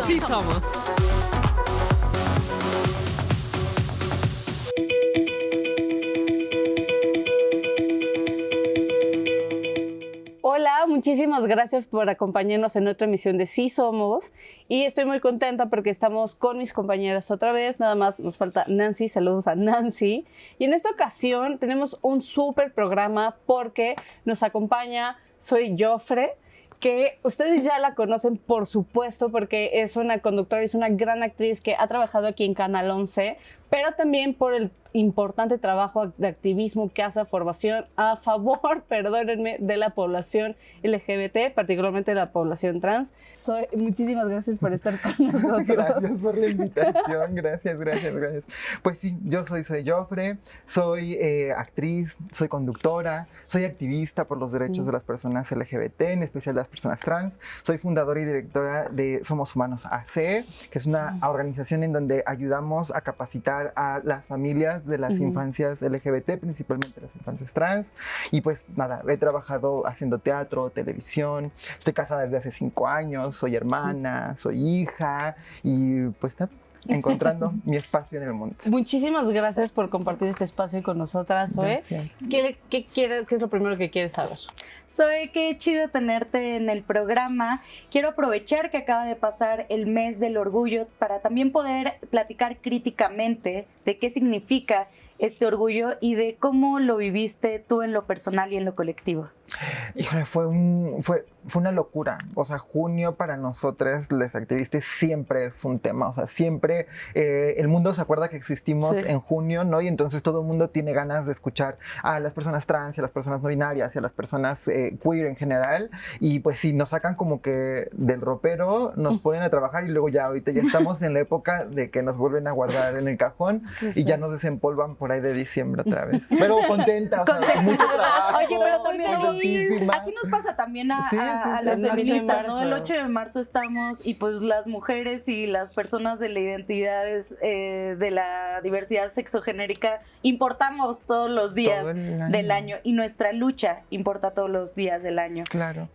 Sí somos. Hola, muchísimas gracias por acompañarnos en otra emisión de Sí Somos y estoy muy contenta porque estamos con mis compañeras otra vez, nada más nos falta Nancy, saludos a Nancy, y en esta ocasión tenemos un súper programa porque nos acompaña, soy Jofre, que ustedes ya la conocen por supuesto porque es una conductora, es una gran actriz que ha trabajado aquí en Canal 11, pero también por el importante trabajo de activismo que hace formación a favor, perdónenme, de la población LGBT, particularmente de la población trans. Muchísimas gracias por estar con nosotros. Gracias por la invitación, gracias. Pues sí, yo soy Jofre, soy actriz, soy conductora, soy activista por los derechos de las personas LGBT, en especial de las personas trans. Soy fundadora y directora de Somos Humanos AC, que es una organización en donde ayudamos a capacitar a las familias de las infancias LGBT, principalmente las infancias trans. Y pues nada, he trabajado haciendo teatro, televisión, estoy casada desde hace 5 años, soy hermana, soy hija y pues nada, encontrando mi espacio en el mundo. Muchísimas gracias por compartir este espacio con nosotras, Zoe. ¿Qué es lo primero que quieres saber? Zoe, qué chido tenerte en el programa. Quiero aprovechar que acaba de pasar el mes del orgullo para también poder platicar críticamente de qué significa este orgullo y de cómo lo viviste tú en lo personal y en lo colectivo. Híjole, fue una locura. O sea, junio para nosotros, los activistas, siempre es un tema. O sea, siempre el mundo se acuerda que existimos en junio, ¿no? Y entonces todo el mundo tiene ganas de escuchar a las personas trans, y a las personas no binarias, y a las personas queer en general. Y pues sí, nos sacan como que del ropero, nos ponen a trabajar y luego ya ahorita ya estamos en la época de que nos vuelven a guardar en el cajón y ya nos desempolvan por ahí de diciembre otra vez. Pero contenta, o sea, mucho trabajo. Oye, pero también así nos pasa también a las feministas, ¿no? El 8 de marzo estamos y pues las mujeres y las personas de la identidad de la diversidad sexogenérica importamos todos los días del año y nuestra lucha importa todos los días del año. Claro.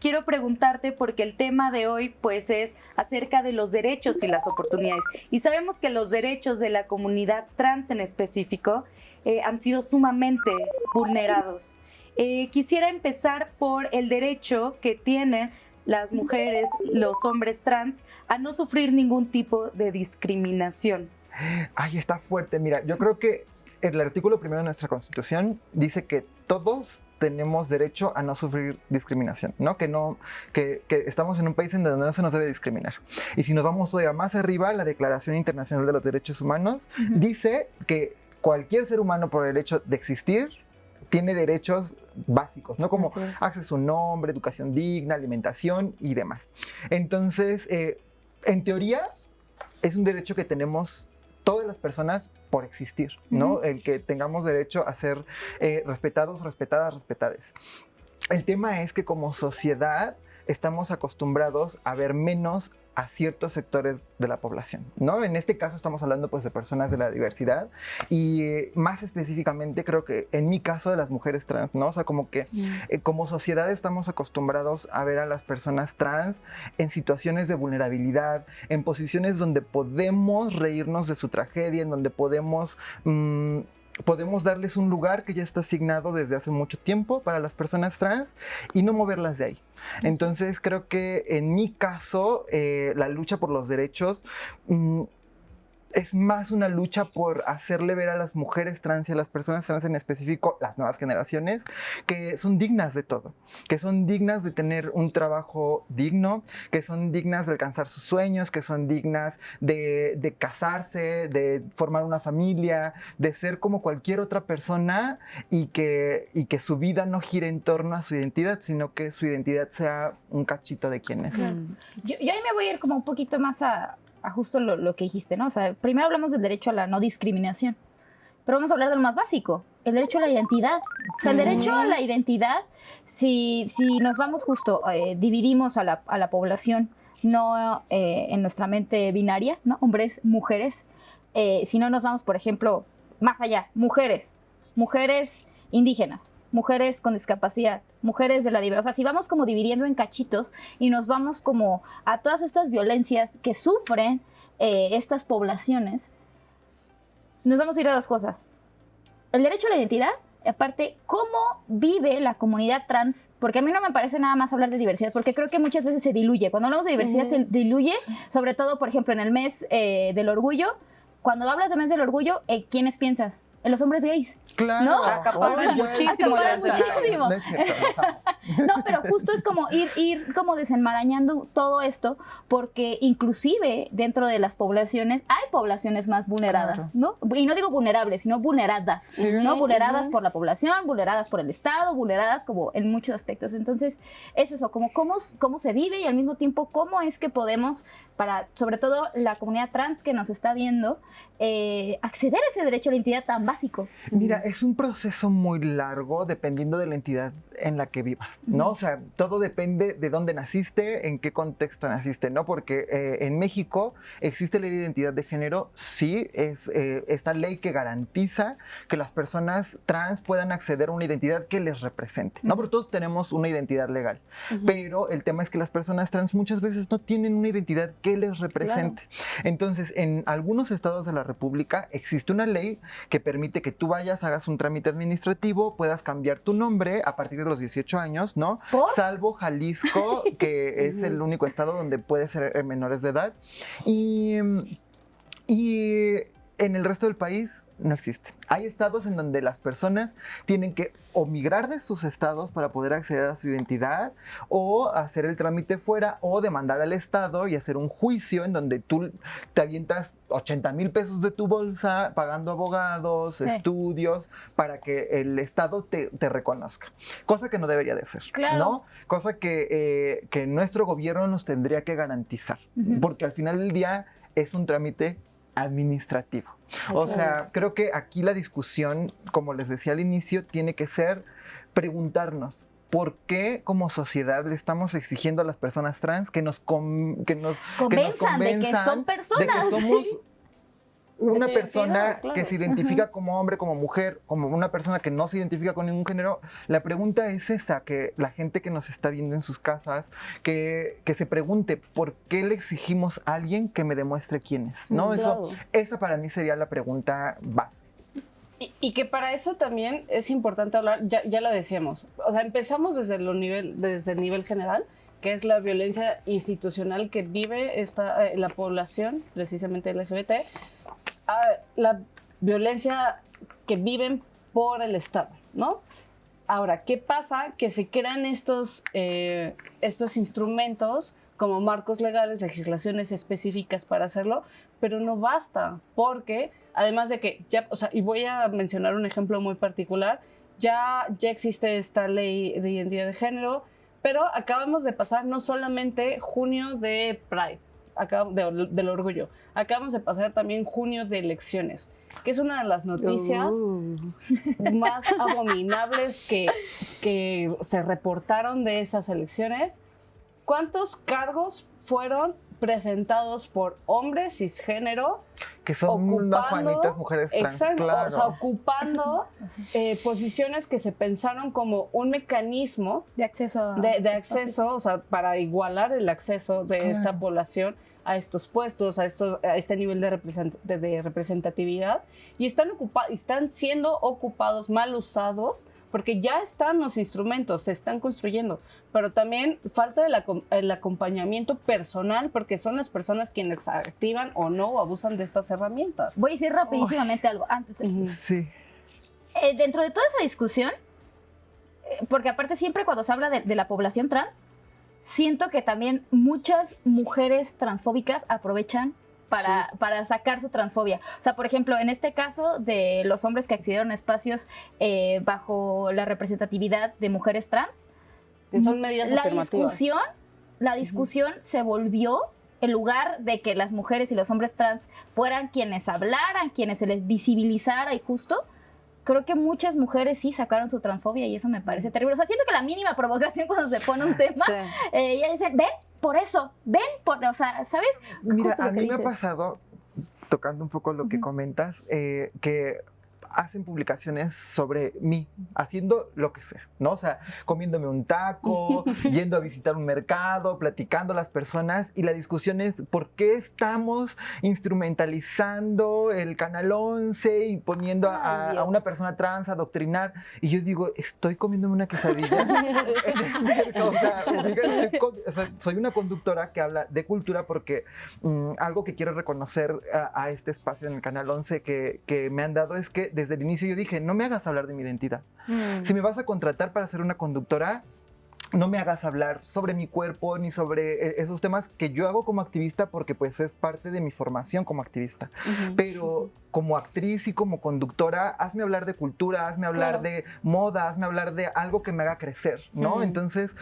Quiero preguntarte porque el tema de hoy pues es acerca de los derechos y las oportunidades y sabemos que los derechos de la comunidad trans en específico han sido sumamente vulnerados. Quisiera empezar por el derecho que tienen las mujeres, los hombres trans, a no sufrir ningún tipo de discriminación. Ay, está fuerte. Mira, yo creo que el artículo primero de nuestra Constitución dice que todos tenemos derecho a no sufrir discriminación, ¿no? Que estamos en un país en donde no se nos debe discriminar. Y si nos vamos todavía más arriba, la Declaración Internacional de los Derechos Humanos dice que cualquier ser humano, por el hecho de existir, tiene derechos básicos, ¿no? Como acceso a un nombre, educación digna, alimentación y demás. Entonces, en teoría, es un derecho que tenemos todas las personas por existir, ¿no? El que tengamos derecho a ser respetados, respetadas, respetades. El tema es que como sociedad estamos acostumbrados a ver menos a ciertos sectores de la población, ¿no? En este caso estamos hablando pues de personas de la diversidad y más específicamente creo que en mi caso de las mujeres trans, ¿no? O sea, como que como sociedad estamos acostumbrados a ver a las personas trans en situaciones de vulnerabilidad, en posiciones donde podemos reírnos de su tragedia, en donde podemos darles un lugar que ya está asignado desde hace mucho tiempo para las personas trans y no moverlas de ahí. Entonces creo que en mi caso la lucha por los derechos es más una lucha por hacerle ver a las mujeres trans y a las personas trans en específico, las nuevas generaciones, que son dignas de todo, que son dignas de tener un trabajo digno, que son dignas de alcanzar sus sueños, que son dignas de casarse, de formar una familia, de ser como cualquier otra persona y que su vida no gire en torno a su identidad, sino que su identidad sea un cachito de quién es. Yo ahí me voy a ir como un poquito más a justo lo que dijiste, ¿no? O sea, primero hablamos del derecho a la no discriminación, pero vamos a hablar de lo más básico, el derecho a la identidad. O sea, el derecho a la identidad, si nos vamos justo, dividimos a la población, no en nuestra mente binaria, ¿no? Hombres, mujeres, si no nos vamos, por ejemplo, más allá, mujeres indígenas, mujeres con discapacidad, mujeres de la diversidad. O sea, si vamos como dividiendo en cachitos y nos vamos como a todas estas violencias que sufren estas poblaciones, nos vamos a ir a dos cosas. El derecho a la identidad, aparte, cómo vive la comunidad trans, porque a mí no me parece nada más hablar de diversidad, porque creo que muchas veces se diluye. Cuando hablamos de diversidad se diluye, sobre todo, por ejemplo, en el mes del orgullo. Cuando hablas del mes del orgullo, ¿quiénes piensas? En los hombres gays. Claro. ¿No? Acaparan muchísimo. Acaparan muchísimo. No es cierto, No, pero justo es como ir como desenmarañando todo esto, porque inclusive dentro de las poblaciones hay poblaciones más vulneradas, ¿no? Y no digo vulnerables, sino vulneradas, Sí. ¿no? Vulneradas por la población, vulneradas por el Estado, vulneradas como en muchos aspectos. Entonces, es eso, como cómo se vive y al mismo tiempo cómo es que podemos, para sobre todo la comunidad trans que nos está viendo, acceder a ese derecho a la identidad tan básico. Mira, es un proceso muy largo dependiendo de la entidad en la que vivas, ¿no? O sea, todo depende de dónde naciste, en qué contexto naciste, ¿no? Porque en México existe ley de identidad de género, sí, es esta ley que garantiza que las personas trans puedan acceder a una identidad que les represente, ¿no? Porque todos tenemos una identidad legal, pero el tema es que las personas trans muchas veces no tienen una identidad que les represente. Entonces, en algunos estados de la República existe una ley que permite que tú vayas, hagas un trámite administrativo, puedas cambiar tu nombre a partir de los 18 años, ¿no? ¿Por? Salvo Jalisco, que es el único estado donde puede ser menores de edad. Y en el resto del país no existe. Hay estados en donde las personas tienen que o migrar de sus estados para poder acceder a su identidad, o hacer el trámite fuera, o demandar al estado y hacer un juicio en donde tú te avientas 80,000 pesos de tu bolsa pagando abogados, estudios, para que el estado te reconozca. Cosa que no debería de ser, Claro. ¿no? Cosa que nuestro gobierno nos tendría que garantizar, porque al final del día es un trámite administrativo. O sea, creo que aquí la discusión, como les decía al inicio, tiene que ser preguntarnos por qué como sociedad le estamos exigiendo a las personas trans que nos Convenzan de que son personas. de que somos una De persona identidad, claro. que se identifica como hombre, como mujer, como una persona que no se identifica con ningún género. La pregunta es esa, que la gente que nos está viendo en sus casas, que se pregunte por qué le exigimos a alguien que me demuestre quién es, ¿no? Claro. Esa para mí sería la pregunta base. Y que para eso también es importante hablar, ya lo decíamos, o sea, empezamos desde el nivel general, que es la violencia institucional que vive la población, precisamente LGBT, la violencia que viven por el Estado, ¿no? Ahora, ¿qué pasa? Que se crean estos instrumentos como marcos legales, legislaciones específicas para hacerlo, pero no basta, porque además de que ya, o sea, y voy a mencionar un ejemplo muy particular, ya existe esta ley de identidad de género, pero acabamos de pasar no solamente junio de Pride, del orgullo, acabamos de pasar también junio de elecciones, que es una de las noticias más abominables que se reportaron de esas elecciones. ¿Cuántos cargos fueron presentados por hombres cisgénero? Que son unas Juanitas mujeres trans, Exacto, claro. o sea, ocupando posiciones que se pensaron como un mecanismo De acceso de acceso, o sea, para igualar el acceso de esta población a estos puestos, a este nivel de representatividad, y están siendo ocupados, mal usados, porque ya están los instrumentos, se están construyendo, pero también falta el acompañamiento personal, porque son las personas quienes activan o no o abusan de estas herramientas. Voy a decir rapidísimamente algo antes. Sí. Dentro de toda esa discusión, porque aparte siempre cuando se habla de la población trans, siento que también muchas mujeres transfóbicas aprovechan para sacar su transfobia. O sea, por ejemplo, en este caso de los hombres que accedieron a espacios bajo la representatividad de mujeres trans, Que son medidas afirmativas. La discusión se volvió, en lugar de que las mujeres y los hombres trans fueran quienes hablaran, quienes se les visibilizara, y justo creo que muchas mujeres sí sacaron su transfobia y eso me parece terrible. O sea, siento que la mínima provocación cuando se pone un tema, ellas dicen, ven por eso, o sea, ¿sabes? Mira, Justo lo a que mí me ha dices. pasado, tocando un poco lo que comentas, que hacen publicaciones sobre mí, haciendo lo que sea, ¿no? O sea, comiéndome un taco, yendo a visitar un mercado, platicando a las personas, y la discusión es ¿por qué estamos instrumentalizando el Canal 11 y poniendo a una persona trans a adoctrinar? Y yo digo, estoy comiéndome una quesadilla. O sea, soy una conductora que habla de cultura porque algo que quiero reconocer a este espacio en el Canal 11 que me han dado es que desde el inicio yo dije, no me hagas hablar de mi identidad. Si me vas a contratar para ser una conductora, no me hagas hablar sobre mi cuerpo ni sobre esos temas que yo hago como activista porque pues es parte de mi formación como activista. Pero como actriz y como conductora, hazme hablar de cultura, hazme hablar de moda, hazme hablar de algo que me haga crecer, ¿no? Entonces,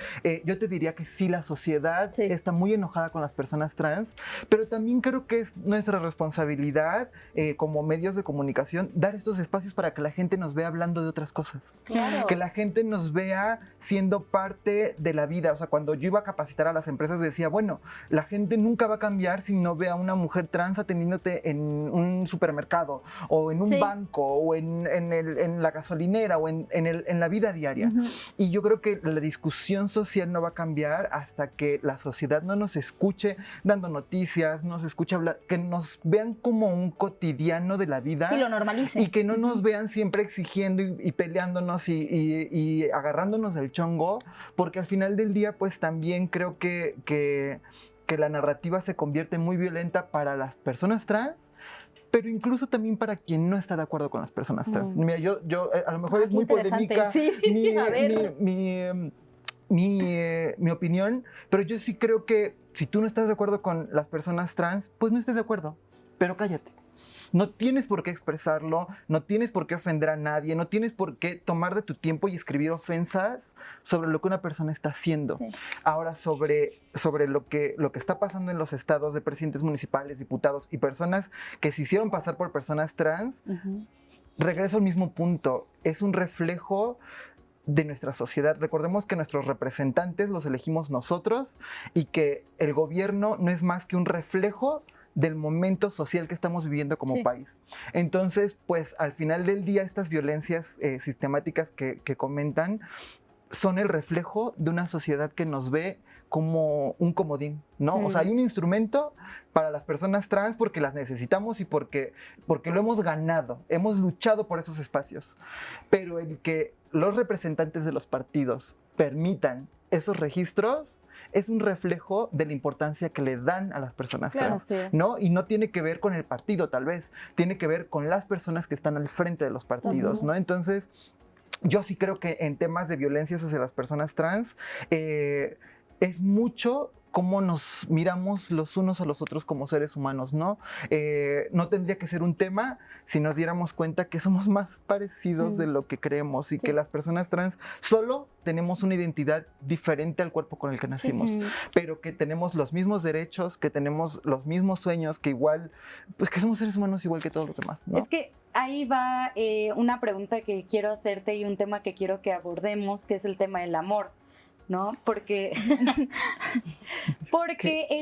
yo te diría que sí, la sociedad está muy enojada con las personas trans, pero también creo que es nuestra responsabilidad como medios de comunicación dar estos espacios para que la gente nos vea hablando de otras cosas. Claro. Que la gente nos vea siendo parte de la vida. O sea, cuando yo iba a capacitar a las empresas decía, bueno, la gente nunca va a cambiar si no ve a una mujer trans atendiéndote en un supermercado o en un banco o en la gasolinera o en la vida diaria. Y yo creo que la discusión social no va a cambiar hasta que la sociedad no nos escuche dando noticias, nos escuche hablar, que nos vean como un cotidiano de la vida. Sí, lo normalicen. Y que no nos vean siempre exigiendo y peleándonos y agarrándonos del chongo, porque al final del día pues también creo que la narrativa se convierte muy violenta para las personas trans, pero incluso también para quien no está de acuerdo con las personas trans. Mira, yo a lo mejor es muy polémica mi opinión, pero yo sí creo que si tú no estás de acuerdo con las personas trans, pues no estés de acuerdo, pero cállate. No tienes por qué expresarlo, no tienes por qué ofender a nadie, no tienes por qué tomar de tu tiempo y escribir ofensas sobre lo que una persona está haciendo. Ahora, sobre lo que está pasando en los estados de presidentes municipales, diputados y personas que se hicieron pasar por personas trans, regreso al mismo punto. Es un reflejo de nuestra sociedad. Recordemos que nuestros representantes los elegimos nosotros y que el gobierno no es más que un reflejo del momento social que estamos viviendo como país. Entonces, pues al final del día estas violencias sistemáticas que comentan son el reflejo de una sociedad que nos ve como un comodín, ¿no? O sea, hay un instrumento para las personas trans porque las necesitamos y porque lo hemos ganado, hemos luchado por esos espacios. Pero el que los representantes de los partidos permitan esos registros es un reflejo de la importancia que le dan a las personas trans, ¿no? Y no tiene que ver con el partido, tal vez, tiene que ver con las personas que están al frente de los partidos, ¿no? Entonces, yo sí creo que en temas de violencias hacia las personas trans, es mucho cómo nos miramos los unos a los otros como seres humanos, ¿no? No tendría que ser un tema si nos diéramos cuenta que somos más parecidos de lo que creemos y que las personas trans solo tenemos una identidad diferente al cuerpo con el que nacimos, pero que tenemos los mismos derechos, que tenemos los mismos sueños, que igual, pues que somos seres humanos igual que todos los demás, ¿no? Es que ahí va una pregunta que quiero hacerte y un tema que quiero que abordemos, que es el tema del amor, ¿no? Porque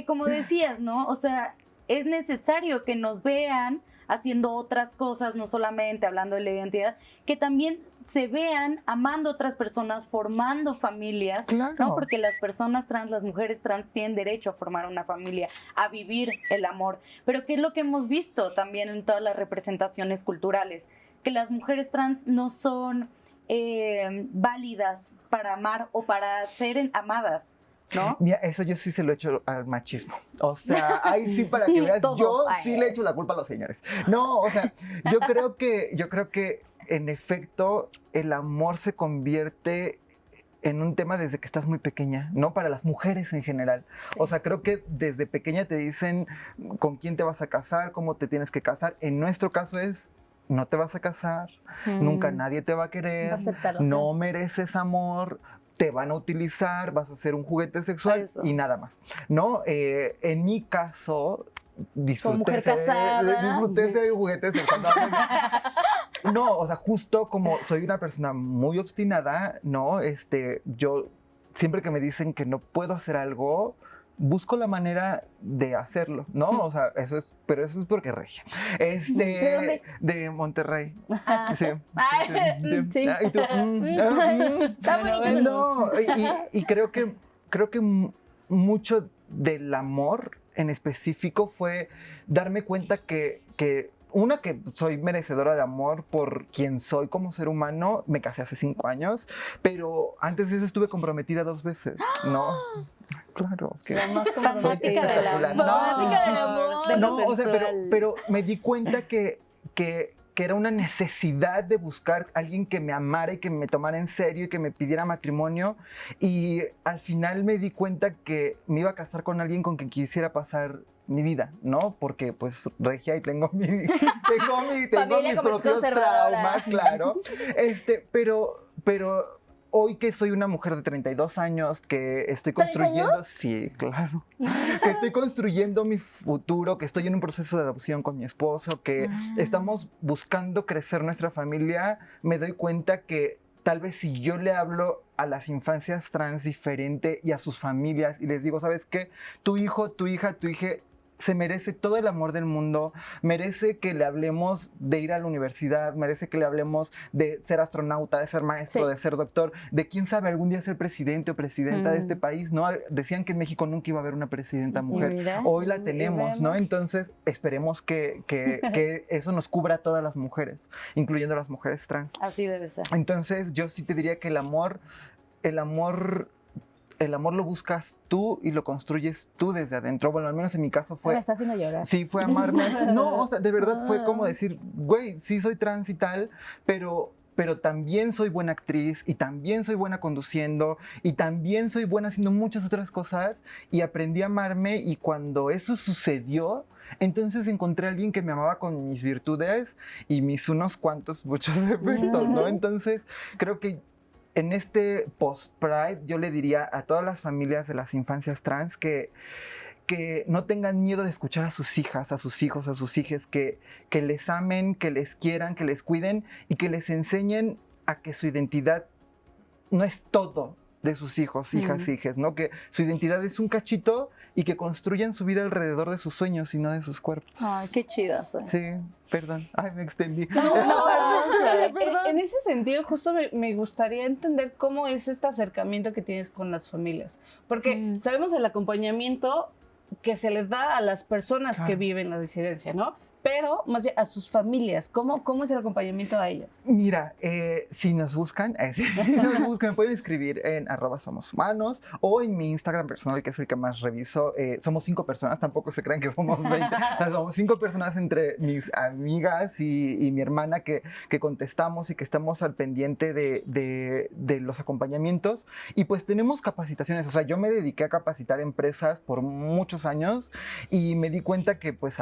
como decías, ¿no? O sea, es necesario que nos vean haciendo otras cosas, no solamente hablando de la identidad, que también se vean amando a otras personas, formando familias, ¿no? Porque las personas trans, las mujeres trans tienen derecho a formar una familia, a vivir el amor. Pero ¿qué es lo que hemos visto también en todas las representaciones culturales? Que las mujeres trans no son válidas para amar o para ser amadas, ¿no? Mira, eso yo sí se lo he hecho al machismo. O sea, ahí sí para que veas, yo sí le he hecho la culpa a los señores. No, o sea, yo creo que en efecto el amor se convierte en un tema desde que estás muy pequeña, ¿no? Para las mujeres en general. O sea, creo que desde pequeña te dicen con quién te vas a casar, cómo te tienes que casar. En nuestro caso es, no te vas a casar, nunca nadie te va a querer, no mereces amor, te van a utilizar, vas a ser un juguete sexual y nada más, ¿no? En mi caso, disfruté ser un juguete sexual. No, o sea, justo como soy una persona muy obstinada, ¿no? Yo, siempre que me dicen que no puedo hacer algo, busco la manera de hacerlo, ¿no? O sea, pero eso es porque regia. ¿De dónde? De Monterrey. Ah. Sí. Sí. Y tú, Está bonito. no, y creo que mucho del amor en específico fue darme cuenta que soy merecedora de amor por quien soy como ser humano. Me casé hace 5 años, pero antes de eso estuve comprometida 2 veces, ¿no? Claro, que Fanática del amor. Fanática del amor. De lo no, o sea, sensual. pero me di cuenta que era una necesidad de buscar a alguien que me amara y que me tomara en serio y que me pidiera matrimonio. Y al final me di cuenta que me iba a casar con alguien con quien quisiera pasar mi vida, ¿no? Porque pues regia y tengo mis Familia como propios conservadora. traumas, claro. Pero hoy que soy una mujer de 32 años, que estoy construyendo, sí, claro, que estoy construyendo mi futuro, que estoy en un proceso de adopción con mi esposo, que estamos buscando crecer nuestra familia, me doy cuenta que tal vez si yo le hablo a las infancias trans diferente y a sus familias y les digo, ¿sabes qué? Tu hijo, tu hija, tu hija se merece todo el amor del mundo, merece que le hablemos de ir a la universidad, merece que le hablemos de ser astronauta, de ser maestro, Sí. de ser doctor, de quién sabe algún día ser presidente o presidenta de este país, ¿no? Decían que en México nunca iba a haber una presidenta mujer. mira, Hoy la y tenemos, ¿no? vemos. Entonces esperemos que eso nos cubra a todas las mujeres, incluyendo a las mujeres trans. Así debe ser. Entonces yo sí te diría que el amor lo buscas tú y lo construyes tú desde adentro. Bueno, al menos en mi caso Me fue... está haciendo llorar. Sí, fue amarme. No, o sea, de verdad fue como decir, güey, sí soy trans y tal, pero también soy buena actriz y también soy buena conduciendo y también soy buena haciendo muchas otras cosas y aprendí a amarme y cuando eso sucedió, entonces encontré a alguien que me amaba con mis virtudes y mis muchos defectos, ¿no? Entonces creo que en este post-Pride yo le diría a todas las familias de las infancias trans que no tengan miedo de escuchar a sus hijas, a sus hijos, a sus hijes, que les amen, que les quieran, que les cuiden y que les enseñen a que su identidad no es todo de sus hijos, hijas, hijes, ¿no? Que su identidad es un cachito y que construyan su vida alrededor de sus sueños y no de sus cuerpos. Ay, qué chidas. Sí, perdón. Ay, me extendí. En ese sentido, justo me gustaría entender cómo es este acercamiento que tienes con las familias. Porque sabemos el acompañamiento que se les da a las personas que viven la disidencia, ¿no? Pero más bien a sus familias. ¿Cómo es el acompañamiento a ellas? Mira, si nos buscan, me pueden escribir en @somoshumanos o en mi Instagram personal, que es el que más reviso. Somos 5 personas, tampoco se crean que somos 20. O sea, somos 5 personas entre mis amigas y mi hermana que contestamos y que estamos al pendiente de los acompañamientos. Y pues tenemos capacitaciones. O sea, yo me dediqué a capacitar empresas por muchos años y me di cuenta que, pues,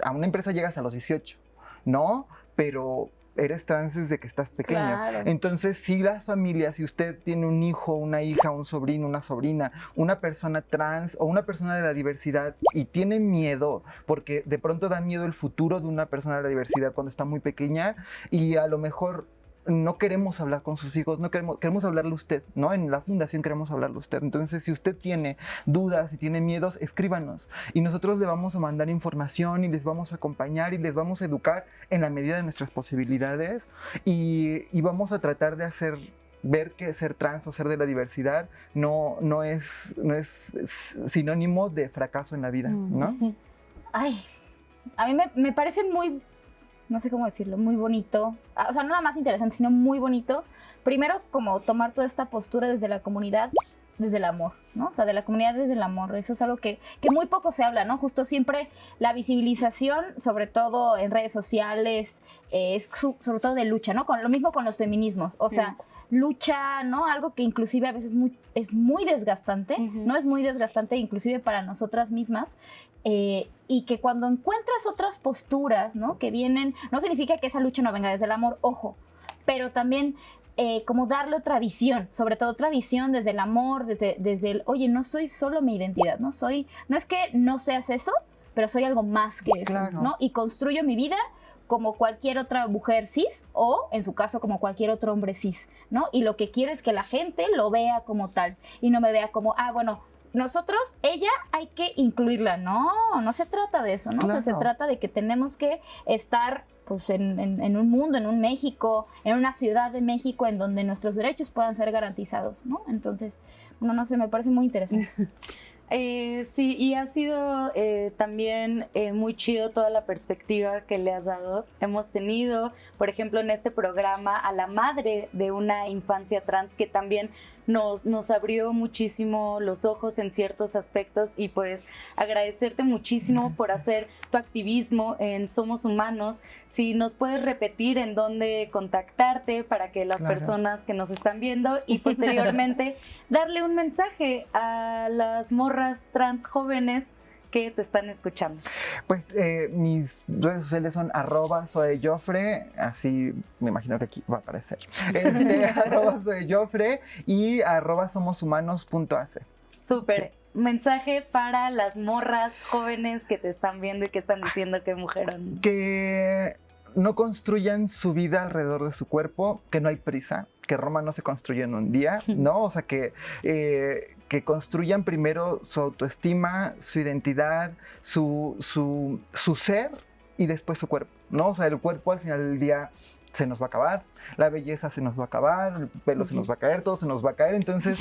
a una empresa llegas a los 18, ¿no? Pero eres trans desde que estás pequeña. Claro. Entonces, si las familias, si usted tiene un hijo, una hija, un sobrino, una sobrina, una persona trans o una persona de la diversidad y tiene miedo, porque de pronto da miedo el futuro de una persona de la diversidad cuando está muy pequeña y a lo mejor no queremos hablar con sus hijos, no queremos hablarle a usted, ¿no? En la fundación queremos hablarle a usted. Entonces, si usted tiene dudas y tiene miedos, escríbanos. Y nosotros le vamos a mandar información y les vamos a acompañar y les vamos a educar en la medida de nuestras posibilidades. Y vamos a tratar de ver que ser trans o ser de la diversidad no es sinónimo de fracaso en la vida, ¿no? Ay, a mí me parece muy, no sé cómo decirlo, muy bonito. O sea, no nada más interesante, sino muy bonito. Primero, como tomar toda esta postura desde la comunidad, desde el amor, ¿no? O sea, de la comunidad desde el amor. Eso es algo que muy poco se habla, ¿no? Justo siempre la visibilización, sobre todo en redes sociales, es sobre todo de lucha, ¿no? Lo mismo con los feminismos. O sea, lucha, ¿no? Algo que inclusive a veces es muy desgastante, ¿no? Es muy desgastante inclusive para nosotras mismas. Y que cuando encuentras otras posturas, ¿no? Que vienen, no significa que esa lucha no venga desde el amor, ojo, pero también como darle otra visión, sobre todo otra visión desde el amor, desde el, oye, no soy solo mi identidad, no es que no seas eso, pero soy algo más que eso, Claro. ¿no? Y construyo mi vida como cualquier otra mujer cis o, en su caso, como cualquier otro hombre cis, ¿no? Y lo que quiero es que la gente lo vea como tal y no me vea como, bueno, ella hay que incluirla. No se trata de eso, ¿no? O sea, se Claro. trata de que tenemos que estar pues en un mundo, en un México, en una ciudad de México en donde nuestros derechos puedan ser garantizados, ¿no? Entonces, no sé, me parece muy interesante. Sí, y ha sido también muy chido toda la perspectiva que le has dado. Hemos tenido, por ejemplo, en este programa a la madre de una infancia trans que también nos abrió muchísimo los ojos en ciertos aspectos, y pues agradecerte muchísimo por hacer tu activismo en Somos Humanos. Si nos puedes repetir en dónde contactarte para que las personas que nos están viendo, y posteriormente darle un mensaje a las morras trans jóvenes que te están escuchando. Pues mis redes sociales son @soyjofre, así me imagino que aquí va a aparecer. @soyjofre y @somoshumanos.ac. Súper. Mensaje para las morras jóvenes que te están viendo y que están diciendo que mujerón. Que no construyan su vida alrededor de su cuerpo, que no hay prisa, que Roma no se construye en un día, ¿no? O sea, que construyan primero su autoestima, su identidad, su ser, y después su cuerpo, ¿no? O sea, el cuerpo al final del día se nos va a acabar, la belleza se nos va a acabar, el pelo se nos va a caer, todo se nos va a caer. Entonces,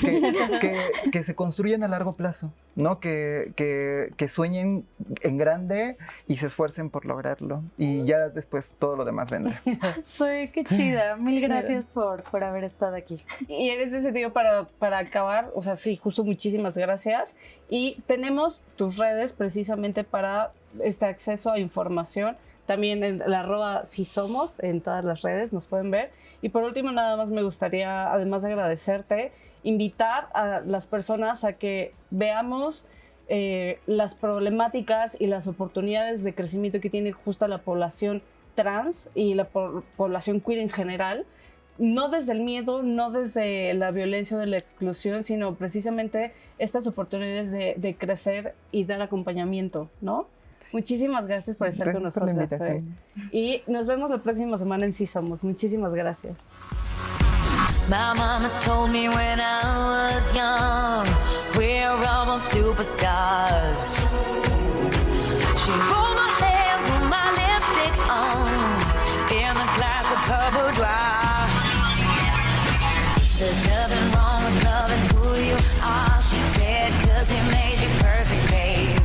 que se construyan a largo plazo, ¿no? Que sueñen en grande y se esfuercen por lograrlo. Y ya después todo lo demás vendrá. Soy qué chida. Mil gracias por haber estado aquí. Y en ese sentido, para acabar, o sea, sí, justo muchísimas gracias. Y tenemos tus redes precisamente para este acceso a información. También en la @sisomos, en todas las redes nos pueden ver. Y por último, nada más me gustaría, además de agradecerte, invitar a las personas a que veamos las problemáticas y las oportunidades de crecimiento que tiene justo la población trans y la población queer en general. No desde el miedo, no desde la violencia o de la exclusión, sino precisamente estas oportunidades de crecer y dar acompañamiento, ¿no? Muchísimas gracias por estar con Gracias por la nosotras. invitación. Y nos vemos la próxima semana en Sí Somos. Muchísimas gracias. My mama told me when I was young, we're all superstars. She rolled my hair, put my lipstick on, in a glass of purple dry. There's nothing wrong with loving who you are, she said, 'cause he made you perfect, babe.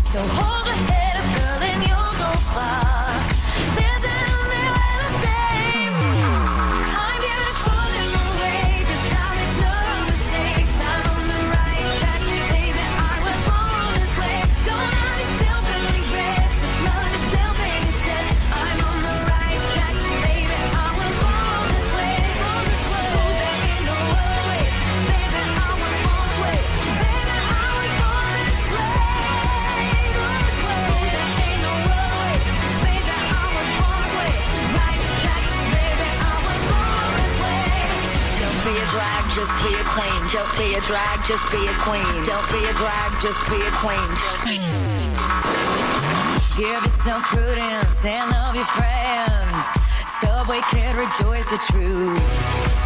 So hold your head up, girl, and you'll go far. There's an only way to save. I'm beautiful in my way, 'cause I make no mistakes. I'm on the right track, baby, I was born this way. Don't have yourself in regret, just love yourself instead. I'm on the right track, baby, I was born this way. There ain't no other way, baby, I was born this way. Baby, I was born this way. Be a drag, just be a queen. Don't be a drag, just be a queen. Don't be a drag, just be a queen. Give yourself prudence and love your friends. Subway can rejoice the truth.